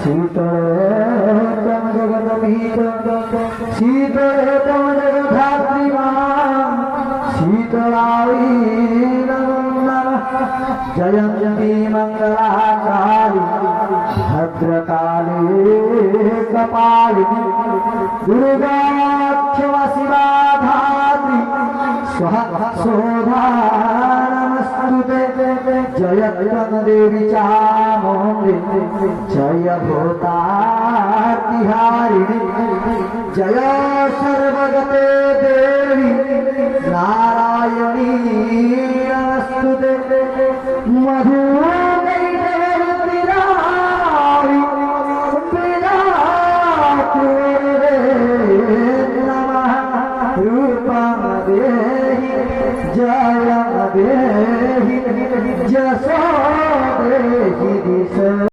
शीतलोत्तम जगदभीत शीतलोत्तम जगद्धात्रीमां शीतलायै नमो नमः। जयन्ती मंगलाकाली भद्रकाली कपालिनी दुर्गा क्षमा शिवा धात्री स्वाहा शोभा नमस्तुते। जय देवी चामुण्डी जय भूतातिहारिणी जय सर्वगते देवी नारायणी नमस्तुते। मधु